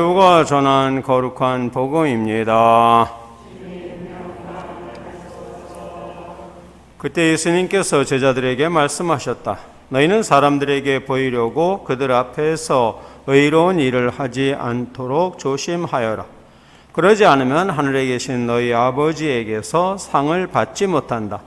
누가 전한 거룩한 복음입니다. 그때 예수님께서 제자들에게 말씀하셨다. 너희는 사람들에게 보이려고 그들 앞에서 의로운 일을 하지 않도록 조심하여라. 그러지 않으면 하늘에 계신 너희 아버지에게서 상을 받지 못한다.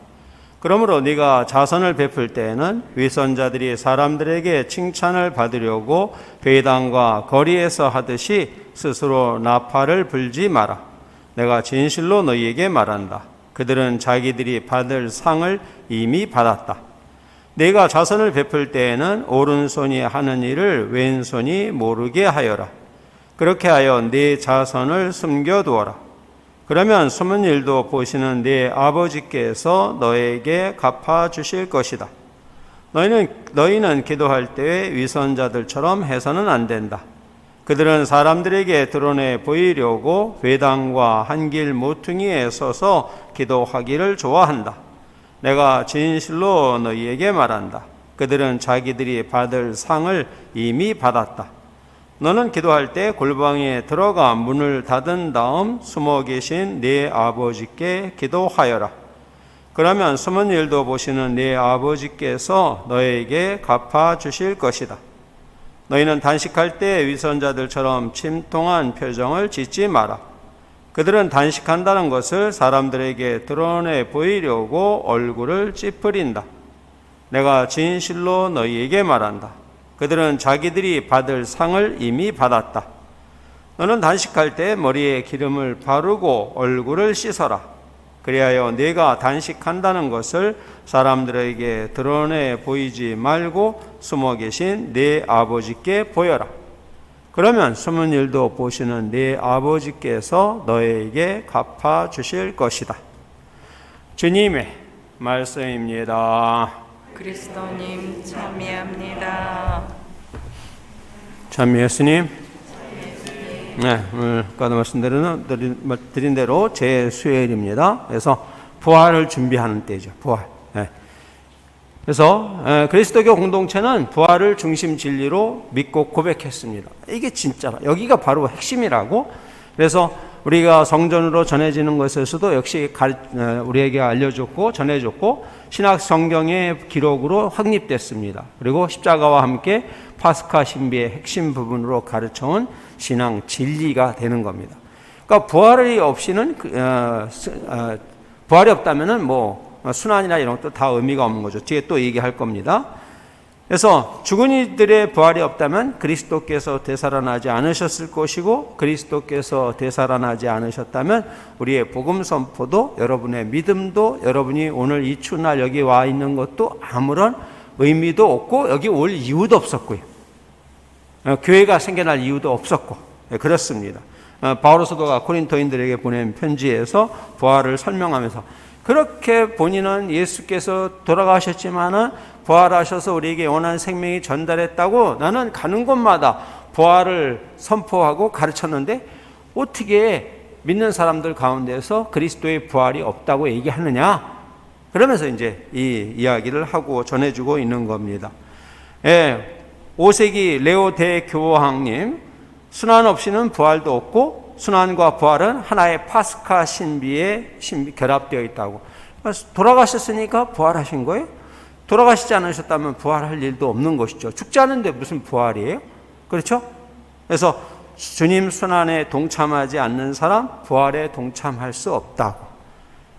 그러므로 네가 자선을 베풀 때에는 위선자들이 사람들에게 칭찬을 받으려고 회당과 거리에서 하듯이 스스로 나팔을 불지 마라. 내가 진실로 너희에게 말한다. 그들은 자기들이 받을 상을 이미 받았다. 네가 자선을 베풀 때에는 오른손이 하는 일을 왼손이 모르게 하여라. 그렇게 하여 네 자선을 숨겨두어라. 그러면 숨은 일도 보시는 네 아버지께서 너에게 갚아주실 것이다. 너희는 기도할 때에 위선자들처럼 해서는 안 된다. 그들은 사람들에게 드러내 보이려고 회당과 한길 모퉁이에 서서 기도하기를 좋아한다. 내가 진실로 너희에게 말한다. 그들은 자기들이 받을 상을 이미 받았다. 너는 기도할 때 골방에 들어가 문을 닫은 다음 숨어 계신 네 아버지께 기도하여라. 그러면 숨은 일도 보시는 네 아버지께서 너에게 갚아주실 것이다. 너희는 단식할 때 위선자들처럼 침통한 표정을 짓지 마라. 그들은 단식한다는 것을 사람들에게 드러내 보이려고 얼굴을 찌푸린다. 내가 진실로 너희에게 말한다. 그들은 자기들이 받을 상을 이미 받았다. 너는 단식할 때 머리에 기름을 바르고 얼굴을 씻어라. 그리하여 네가 단식한다는 것을 사람들에게 드러내 보이지 말고 숨어 계신 네 아버지께 보여라. 그러면 숨은 일도 보시는 네 아버지께서 너에게 갚아 주실 것이다. 주님의 말씀입니다. 그리스도님 참여합니다. 참여했으님. 네, 오늘 아까도 말씀드린 대로 제 수요일입니다. 그래서 부활을 준비하는 때죠. 부활. 네. 그래서 그리스도교 공동체는 부활을 중심 진리로 믿고 고백했습니다. 이게 진짜라. 여기가 바로 핵심이라고. 그래서 우리가 성전으로 전해지는 것에서도 역시 우리에게 알려줬고 전해줬고 신약 성경의 기록으로 확립됐습니다. 그리고 십자가와 함께 파스카 신비의 핵심 부분으로 가르쳐온 신앙 진리가 되는 겁니다. 그러니까 부활이 없이는 부활이 없다면은 뭐 순환이나 이런 것도 다 의미가 없는 거죠. 뒤에 또 얘기할 겁니다. 그래서 죽은 이들의 부활이 없다면 그리스도께서 되살아나지 않으셨을 것이고 그리스도께서 되살아나지 않으셨다면 우리의 복음 선포도 여러분의 믿음도 여러분이 오늘 이 추날 여기 와 있는 것도 아무런 의미도 없고 여기 올 이유도 없었고요. 교회가 생겨날 이유도 없었고 그렇습니다. 바울 사도가 고린토인들에게 보낸 편지에서 부활을 설명하면서 그렇게 본인은 예수께서 돌아가셨지만은 부활하셔서 우리에게 영원한 생명이 전달했다고 나는 가는 곳마다 부활을 선포하고 가르쳤는데 어떻게 믿는 사람들 가운데서 그리스도의 부활이 없다고 얘기하느냐? 그러면서 이제 이 이야기를 하고 전해주고 있는 겁니다. 5세기 레오 대교황님, 순환 없이는 부활도 없고 순환과 부활은 하나의 파스카 신비에 결합되어 있다고. 돌아가셨으니까 부활하신 거예요? 돌아가시지 않으셨다면 부활할 일도 없는 것이죠. 죽지 않은데 무슨 부활이에요? 그렇죠? 그래서 주님 순환에 동참하지 않는 사람 부활에 동참할 수 없다고.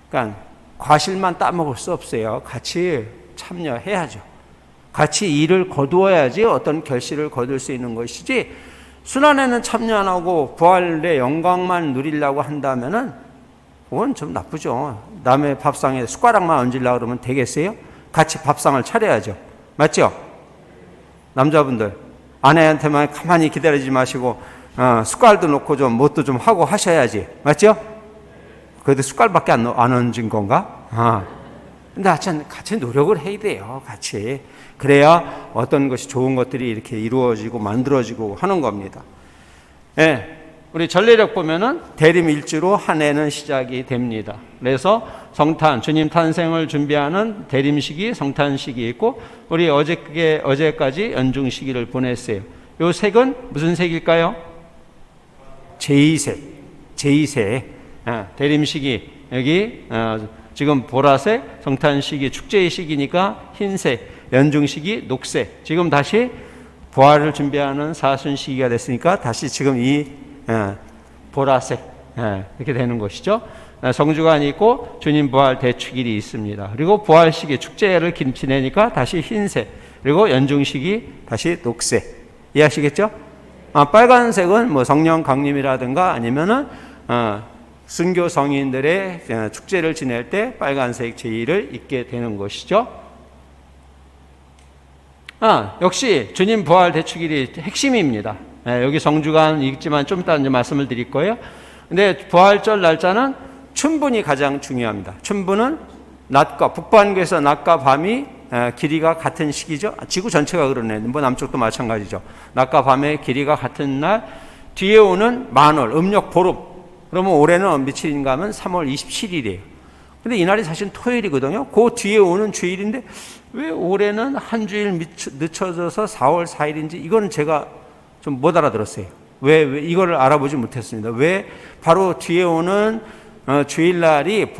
그러니까 과실만 따먹을 수 없어요. 같이 참여해야죠. 같이 일을 거두어야지 어떤 결실을 거둘 수 있는 것이지 순환에는 참여 안 하고 부활의 영광만 누리려고 한다면은 그건 좀 나쁘죠. 남의 밥상에 숟가락만 얹으려고 그러면 되겠어요? 같이 밥상을 차려야죠. 맞죠? 남자분들 아내한테만 가만히 기다리지 마시고 숟갈도 놓고 좀 뭣도 좀 하고 하셔야지. 맞죠? 그래도 숟갈밖에 안 얹은 건가? 근데 하여튼 같이 노력을 해야 돼요. 같이. 그래야 어떤 것이 좋은 것들이 이렇게 이루어지고 만들어지고 하는 겁니다. 우리 전례력 보면은 대림일주로 한 해는 시작이 됩니다. 그래서 성탄, 주님 탄생을 준비하는 대림시기, 성탄시기 있고 우리 어제까지 연중시기를 보냈어요. 요 색은 무슨 색일까요? 제2세 대림식이 여기 지금 보라색, 성탄식이 축제의 시기니까 흰색, 연중식이 녹색. 지금 다시 부활을 준비하는 사순 시기가 됐으니까 다시 지금 이 보라색 이렇게 되는 것이죠. 성주간이 있고 주님 부활 대축일이 있습니다. 그리고 부활 시기 축제를 지내니까 다시 흰색, 그리고 연중식이 다시 녹색. 이해하시겠죠? 빨간색은 뭐 성령 강림이라든가 아니면은 순교 성인들의 축제를 지낼 때 빨간색 제의를 입게 되는 것이죠. 역시 주님 부활 대축일이 핵심입니다. 여기 성주간 있지만 좀 이따 이제 말씀을 드릴 거예요. 근데 부활절 날짜는 춘분이 가장 중요합니다. 춘분은 낮과 북반구에서 낮과 밤이 길이가 같은 시기죠. 지구 전체가 그러네. 뭐 남쪽도 마찬가지죠. 낮과 밤의 길이가 같은 날, 뒤에 오는 만월, 음력 보름. 그러면 올해는 며칠인가 하면 3월 27일이에요. 근데 이날이 사실 토요일이거든요. 그 뒤에 오는 주일인데 왜 올해는 한 주일 늦춰져서 4월 4일인지 이거는 제가 좀 못 알아들었어요. 왜 이거를 알아보지 못했습니다. 왜 바로 뒤에 오는 주일날이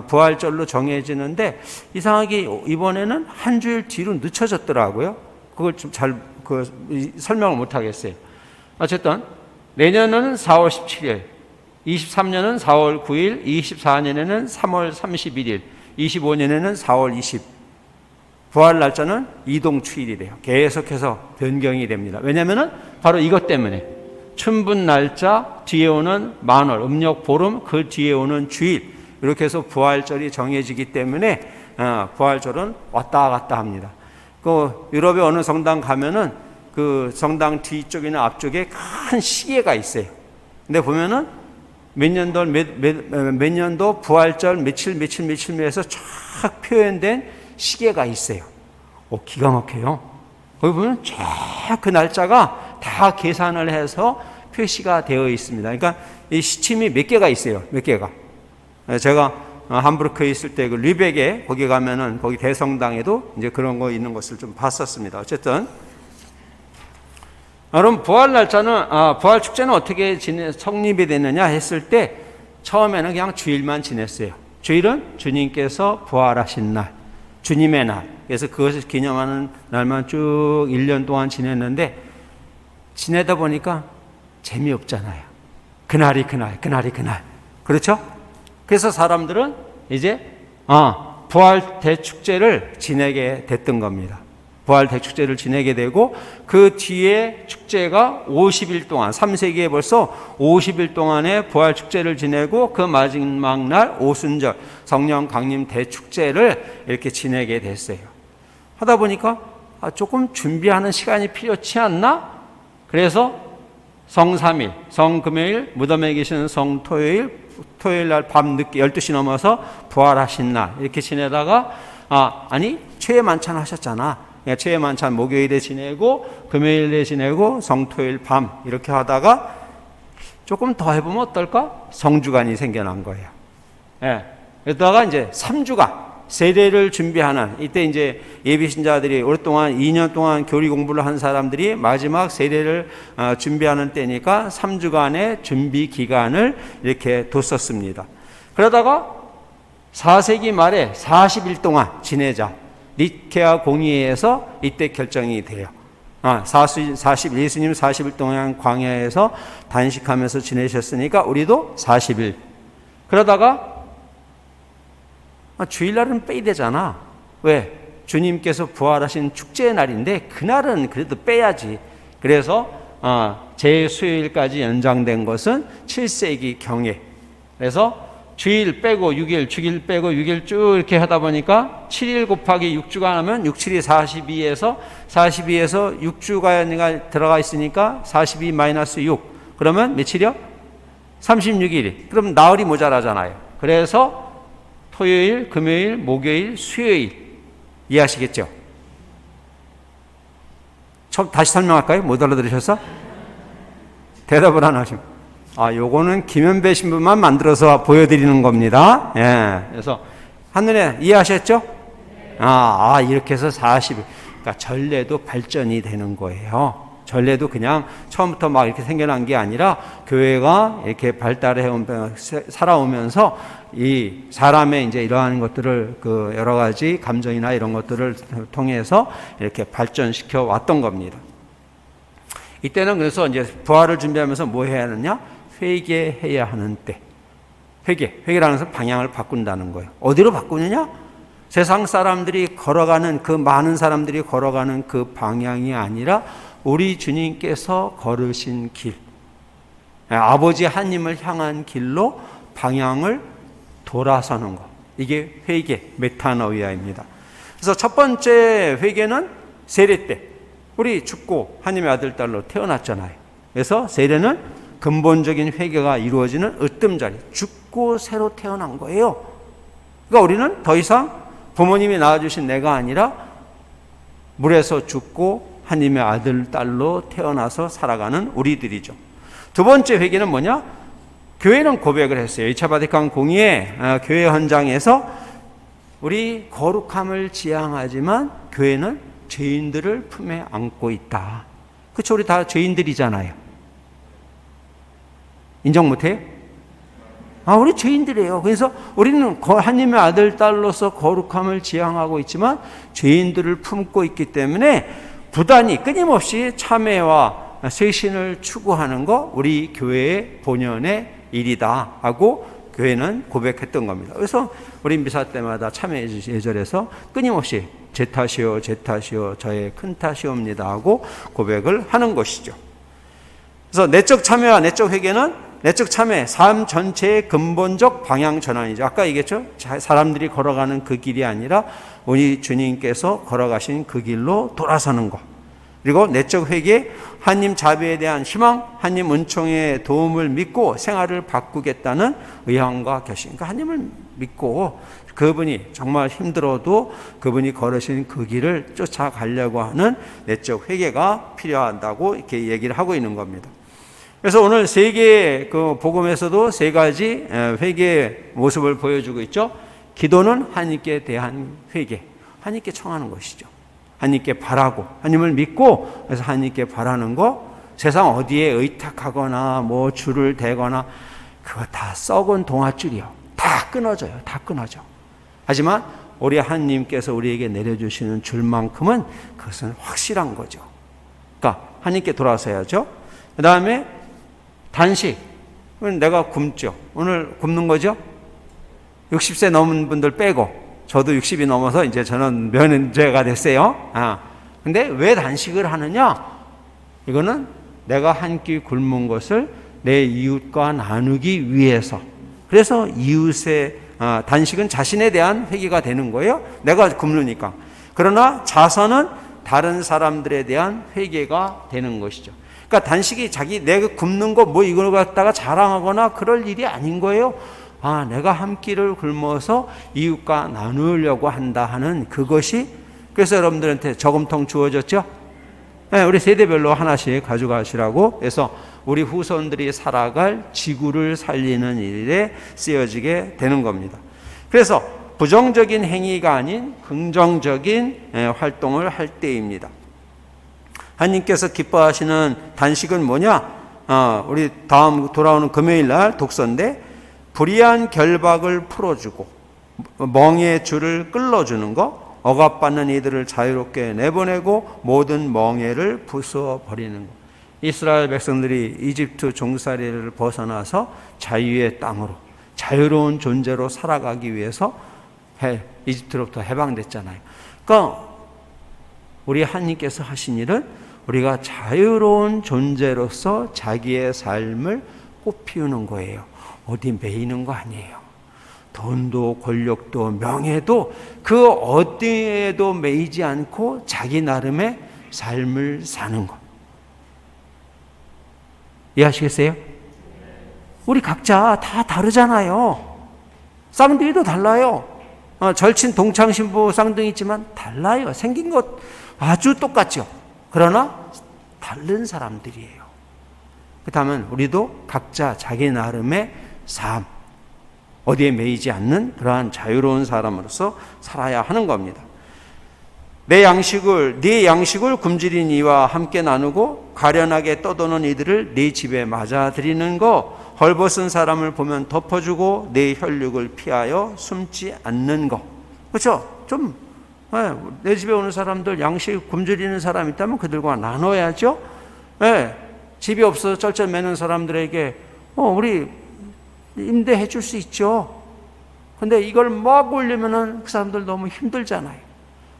부활절로 정해지는데 이상하게 이번에는 한 주일 뒤로 늦춰졌더라고요. 그걸 좀 잘 설명을 못 하겠어요. 어쨌든 내년은 4월 17일, 23년은 4월 9일, 24년에는 3월 31일, 25년에는 4월 20일. 부활 날짜는 이동추일이래요. 계속해서 변경이 됩니다. 왜냐하면 바로 이것 때문에 춘분 날짜, 뒤에 오는 만월, 음력 보름, 그 뒤에 오는 주일, 이렇게 해서 부활절이 정해지기 때문에 부활절은 왔다 갔다 합니다. 그 유럽의 어느 성당 가면은 그 성당 뒤쪽이나 앞쪽에 큰 시계가 있어요. 근데 보면은 몇 년도 부활절 며칠에서 쫙 표현된 시계가 있어요. 기가 막혀요. 거기 보면 쫙 그 날짜가 다 계산을 해서 표시가 되어 있습니다. 그러니까 이 시침이 몇 개가 있어요. 몇 개가. 제가 함부르크에 있을 때 그 르벡에 거기 가면은 거기 대성당에도 이제 그런 거 있는 것을 좀 봤었습니다. 어쨌든 그럼 부활 날짜는 부활 축제는 어떻게 성립이 됐느냐 했을 때 처음에는 그냥 주일만 지냈어요. 주일은 주님께서 부활하신 날, 주님의 날. 그래서 그것을 기념하는 날만 쭉 1년 동안 지냈는데 지내다 보니까 재미없잖아요. 그날이 그날. 그렇죠? 그래서 사람들은 이제 부활 대축제를 지내게 됐던 겁니다. 부활 대축제를 지내게 되고 그 뒤에 축제가 50일 동안 3세기에 벌써 50일 동안의 부활 축제를 지내고 그 마지막 날 오순절 성령 강림 대축제를 이렇게 지내게 됐어요. 하다 보니까 조금 준비하는 시간이 필요치 않나? 그래서 성3일, 성금요일, 무덤에 계시는 성토요일, 토요일 날 밤 늦게 12시 넘어서 부활하신 날 이렇게 지내다가 최애 만찬 하셨잖아. 최애 만찬 목요일에 지내고 금요일에 지내고 성토일 밤 이렇게 하다가 조금 더 해보면 어떨까? 성주간이 생겨난 거예요. 그러다가 이제 3주간 세례를 준비하는 이때 이제 예비신자들이 오랫동안 2년 동안 교리 공부를 한 사람들이 마지막 세례를 준비하는 때니까 3주간의 준비 기간을 이렇게 뒀었습니다. 그러다가 4세기 말에 40일 동안 지내자. 니케아 공의회에서 이때 결정이 돼요. 예수님 40일 동안 광야에서 단식하면서 지내셨으니까 우리도 40일. 그러다가 주일날은 빼야 되잖아. 왜? 주님께서 부활하신 축제의 날인데 그날은 그래도 빼야지. 그래서 제 수요일까지 연장된 것은 7세기 경에. 그래서 주일 빼고 6일, 주일 빼고 6일 쭉 이렇게 하다 보니까 7일 곱하기 6주간 하면 6, 7이 42에서 6주가 들어가 있으니까 42 마이너스 6. 그러면 며칠이요? 36일. 그럼 나흘이 모자라잖아요. 그래서 토요일, 금요일, 목요일, 수요일. 이해하시겠죠? 다시 설명할까요? 못 알아들으셔서? 대답을 안 하시면. 요거는 김현배 신부만 만들어서 보여드리는 겁니다. 그래서 한눈에 이해하셨죠? 이렇게 해서 40일. 그러니까 전례도 발전이 되는 거예요. 전례도 그냥 처음부터 막 이렇게 생겨난 게 아니라 교회가 이렇게 발달해 살아오면서 이 사람의 이제 이러한 것들을 그 여러 가지 감정이나 이런 것들을 통해서 이렇게 발전시켜 왔던 겁니다. 이때는 그래서 이제 부활을 준비하면서 뭐 해야 하느냐? 회개해야 하는 때. 회개라는 것은 방향을 바꾼다는 거예요. 어디로 바꾸느냐? 세상 사람들이 걸어가는 그 많은 사람들이 걸어가는 그 방향이 아니라 우리 주님께서 걸으신 길, 아버지 하나님을 향한 길로 방향을 돌아서는 것. 이게 회개, 메타노이아입니다. 그래서 첫 번째 회개는 세례 때 우리 죽고 하나님의 아들 딸로 태어났잖아요. 그래서 세례는 근본적인 회개가 이루어지는 으뜸자리, 죽고 새로 태어난 거예요. 그러니까 우리는 더 이상 부모님이 낳아주신 내가 아니라 물에서 죽고 하나님의 아들 딸로 태어나서 살아가는 우리들이죠. 두 번째 회개는 뭐냐? 교회는 고백을 했어요. 2차 바티칸 공의회 교회 헌장에서 우리 거룩함을 지향하지만 교회는 죄인들을 품에 안고 있다. 그렇죠? 우리 다 죄인들이잖아요. 인정 못해요? 우리 죄인들이에요. 그래서 우리는 하나님의 아들, 딸로서 거룩함을 지향하고 있지만 죄인들을 품고 있기 때문에 부단히 끊임없이 참회와 쇄신을 추구하는 거 우리 교회의 본연의 일이다 하고 교회는 고백했던 겁니다. 그래서 우리 미사 때마다 참회 예절에서 끊임없이 제 탓이요, 제 탓이요, 저의 큰 탓이옵니다 하고 고백을 하는 것이죠. 그래서 내적 참회와 내적 회개는 내적 참회, 삶 전체의 근본적 방향 전환이죠. 아까 얘기했죠. 사람들이 걸어가는 그 길이 아니라 우리 주님께서 걸어가신 그 길로 돌아서는 것. 그리고 내적 회개, 하나님 자비에 대한 희망, 하나님 은총의 도움을 믿고 생활을 바꾸겠다는 의향과 결심. 그러니까 하나님을 믿고 그분이 정말 힘들어도 그분이 걸으신 그 길을 쫓아가려고 하는 내적 회개가 필요하다고 이렇게 얘기를 하고 있는 겁니다. 그래서 오늘 세 개의 그 복음에서도 세 가지 회개의 모습을 보여주고 있죠. 기도는 하나님께 대한 회개, 하나님께 청하는 것이죠. 하나님께 바라고, 하나님을 믿고, 그래서 하나님께 바라는 거, 세상 어디에 의탁하거나 뭐 줄을 대거나 그거 다 썩은 동아줄이요. 다 끊어져요. 다 끊어져. 하지만 우리 하나님께서 우리에게 내려주시는 줄만큼은 그것은 확실한 거죠. 그러니까 하나님께 돌아서야죠. 그 다음에 단식. 내가 굶죠. 오늘 굶는 거죠? 60세 넘은 분들 빼고, 저도 60이 넘어서 이제 저는 면제가 됐어요. 근데 왜 단식을 하느냐? 이거는 내가 한 끼 굶은 것을 내 이웃과 나누기 위해서. 그래서 이웃의 단식은 자신에 대한 회개가 되는 거예요. 내가 굶으니까. 그러나 자선은 다른 사람들에 대한 회개가 되는 것이죠. 그러니까 단식이 내가 굶는 거 뭐 이걸 갖다가 자랑하거나 그럴 일이 아닌 거예요. 내가 한 끼를 굶어서 이웃과 나누려고 한다 하는 그것이, 그래서 여러분들한테 저금통 주어졌죠? 네, 우리 세대별로 하나씩 가져가시라고 해서 우리 후손들이 살아갈 지구를 살리는 일에 쓰여지게 되는 겁니다. 그래서 부정적인 행위가 아닌 긍정적인 활동을 할 때입니다. 하나님께서 기뻐하시는 단식은 뭐냐? 우리 다음 돌아오는 금요일 날 독서인데, 불의한 결박을 풀어주고 멍에의 줄을 끌어주는 것, 억압받는 이들을 자유롭게 내보내고 모든 멍에를 부숴버리는 것. 이스라엘 백성들이 이집트 종살이를 벗어나서 자유의 땅으로, 자유로운 존재로 살아가기 위해서 이집트로부터 해방됐잖아요. 그러니까 우리 하나님께서 하신 일은 우리가 자유로운 존재로서 자기의 삶을 꽃피우는 거예요. 어디 매이는 거 아니에요. 돈도 권력도 명예도 그 어디에도 매이지 않고 자기 나름의 삶을 사는 것. 이해하시겠어요? 우리 각자 다 다르잖아요. 쌍둥이도 달라요. 절친 동창 신부 쌍둥이 있지만 달라요. 생긴 것 아주 똑같죠. 그러나 다른 사람들이에요. 그렇다면 우리도 각자 자기 나름의 삶, 어디에 매이지 않는 그러한 자유로운 사람으로서 살아야 하는 겁니다. 네 양식을 굶주린 이와 함께 나누고 가련하게 떠도는 이들을 네 집에 맞아들이는 거, 헐벗은 사람을 보면 덮어주고 네 혈육을 피하여 숨지 않는 거. 그렇죠? 좀 내 집에 오는 사람들 양식 굶주리는 사람 있다면 그들과 나눠야죠. 집이 없어서 쩔쩔매는 사람들에게 우리 임대해 줄 수 있죠. 근데 이걸 막 올리면은 그 사람들 너무 힘들잖아요.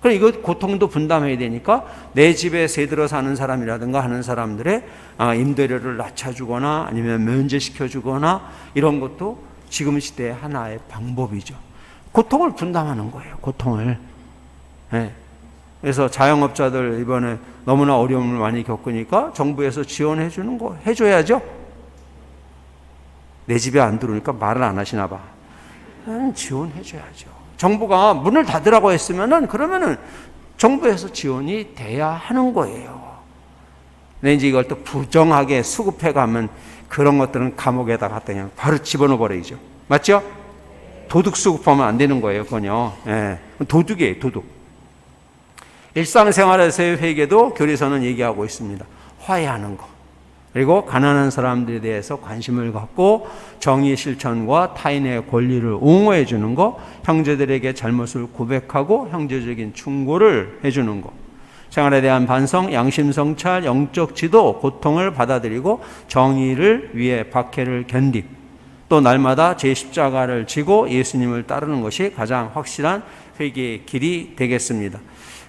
그럼 이거 고통도 분담해야 되니까 내 집에 새들어 사는 사람이라든가 하는 사람들의 임대료를 낮춰주거나 아니면 면제시켜주거나 이런 것도 지금 시대의 하나의 방법이죠. 고통을 분담하는 거예요. 고통을. 그래서 자영업자들 이번에 너무나 어려움을 많이 겪으니까 정부에서 지원해 주는 거 해줘야죠. 내 집에 안 들어오니까 말을 안 하시나 봐. 지원해 줘야죠. 정부가 문을 닫으라고 했으면은 그러면은 정부에서 지원이 돼야 하는 거예요. 근데 이제 이걸 또 부정하게 수급해 가면 그런 것들은 감옥에다 갖다 그냥 바로 집어넣어 버리죠. 맞죠? 도둑 수급하면 안 되는 거예요, 그건요. 도둑이에요, 도둑. 일상생활에서의 회개도 교리서는 얘기하고 있습니다. 화해하는 거. 그리고 가난한 사람들에 대해서 관심을 갖고 정의 실천과 타인의 권리를 옹호해 주는 거, 형제들에게 잘못을 고백하고 형제적인 충고를 해 주는 거, 생활에 대한 반성, 양심 성찰, 영적 지도, 고통을 받아들이고 정의를 위해 박해를 견디, 또 날마다 제 십자가를 지고 예수님을 따르는 것이 가장 확실한 회개의 길이 되겠습니다.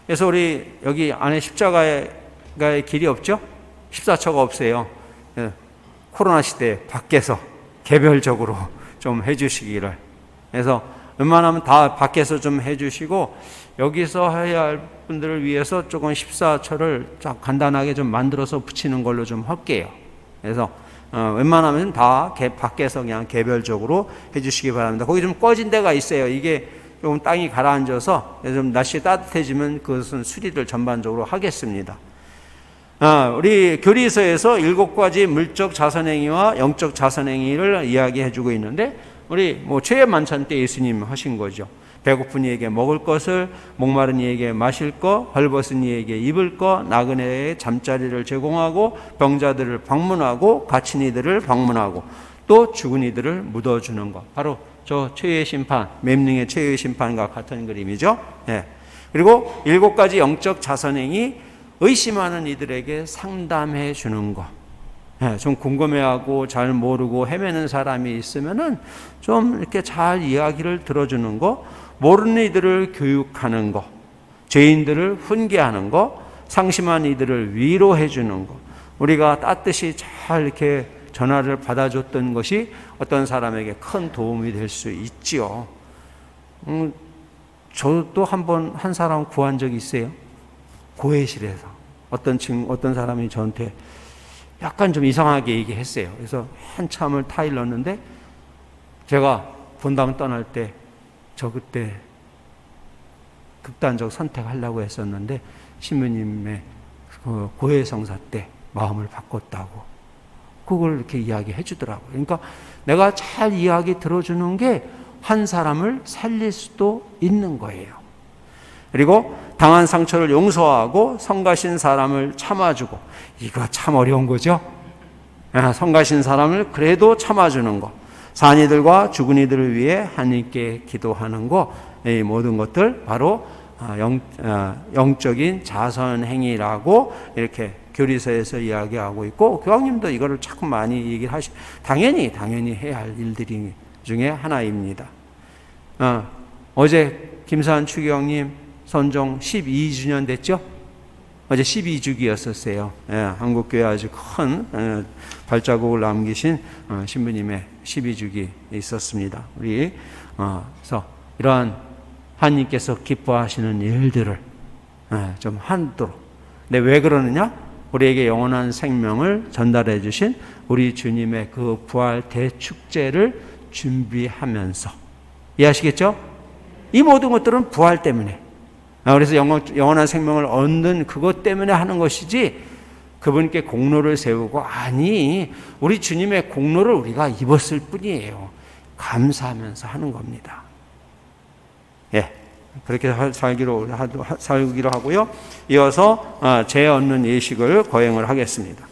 그래서 우리 여기 안에 십자가의 길이 없죠? 14처가 없어요. 코로나 시대에 밖에서 개별적으로 좀 해주시기를. 그래서 웬만하면 다 밖에서 좀 해주시고 여기서 해야 할 분들을 위해서 조금 14처를 간단하게 좀 만들어서 붙이는 걸로 좀 할게요. 그래서 웬만하면 다 밖에서 그냥 개별적으로 해주시기 바랍니다. 거기 좀 꺼진 데가 있어요. 이게 조금 땅이 가라앉아서 좀 날씨 따뜻해지면 그것은 수리를 전반적으로 하겠습니다. 우리 교리서에서 7가지 물적 자선행위와 영적 자선행위를 이야기해 주고 있는데 우리 최애 만찬 때 예수님 하신 거죠. 배고픈 이에게 먹을 것을, 목마른 이에게 마실 것, 헐벗은 이에게 입을 것, 나그네에게 잠자리를 제공하고 병자들을 방문하고 갇힌 이들을 방문하고 또 죽은 이들을 묻어주는 것. 바로 저 최후의 심판, mem능의 최후의 심판과 같은 그림이죠. 그리고 7가지 영적 자선행위, 의심하는 이들에게 상담해 주는 거. 좀 궁금해하고 잘 모르고 헤매는 사람이 있으면은 좀 이렇게 잘 이야기를 들어주는 거, 모르는 이들을 교육하는 거, 죄인들을 훈계하는 거, 상심한 이들을 위로해 주는 거. 우리가 따뜻이 잘 이렇게 전화를 받아줬던 것이 어떤 사람에게 큰 도움이 될 수 있지요. 저도 한 사람 구한 적이 있어요. 고해실에서 어떤 사람이 저한테 약간 좀 이상하게 얘기했어요. 그래서 한참을 타일렀는데 제가 본당 떠날 때 저 그때 극단적 선택하려고 했었는데 신부님의 고해성사 때 마음을 바꿨다고 그걸 이렇게 이야기해 주더라고요. 그러니까 내가 잘 이야기 들어주는 게 한 사람을 살릴 수도 있는 거예요. 그리고 당한 상처를 용서하고 성가신 사람을 참아주고, 이거 참 어려운 거죠. 성가신 사람을 그래도 참아주는 거, 산이들과 죽은 이들을 위해 하나님께 기도하는 거, 이 모든 것들 바로 영적인 자선행위라고 이렇게 교리서에서 이야기하고 있고, 교황님도 이거를 자꾸 많이 얘기를 당연히 해야 할 일들이 중에 하나입니다. 어제 김사한 추기경님 선종 12주년 됐죠? 어제 12주기였었어요. 한국교회 아주 큰 발자국을 남기신 신부님의 12주기 있었습니다. 우리 그래서 이러한 하나님께서 기뻐하시는 일들을 좀 하도록. 근데 왜 그러느냐? 우리에게 영원한 생명을 전달해 주신 우리 주님의 그 부활 대축제를 준비하면서, 이해하시겠죠? 이 모든 것들은 부활 때문에, 그래서 영원한 생명을 얻는 그것 때문에 하는 것이지 그분께 공로를 세우고, 아니 우리 주님의 공로를 우리가 입었을 뿐이에요. 감사하면서 하는 겁니다. 그렇게 살기로 하고요. 이어서 죄 얻는 예식을 거행을 하겠습니다.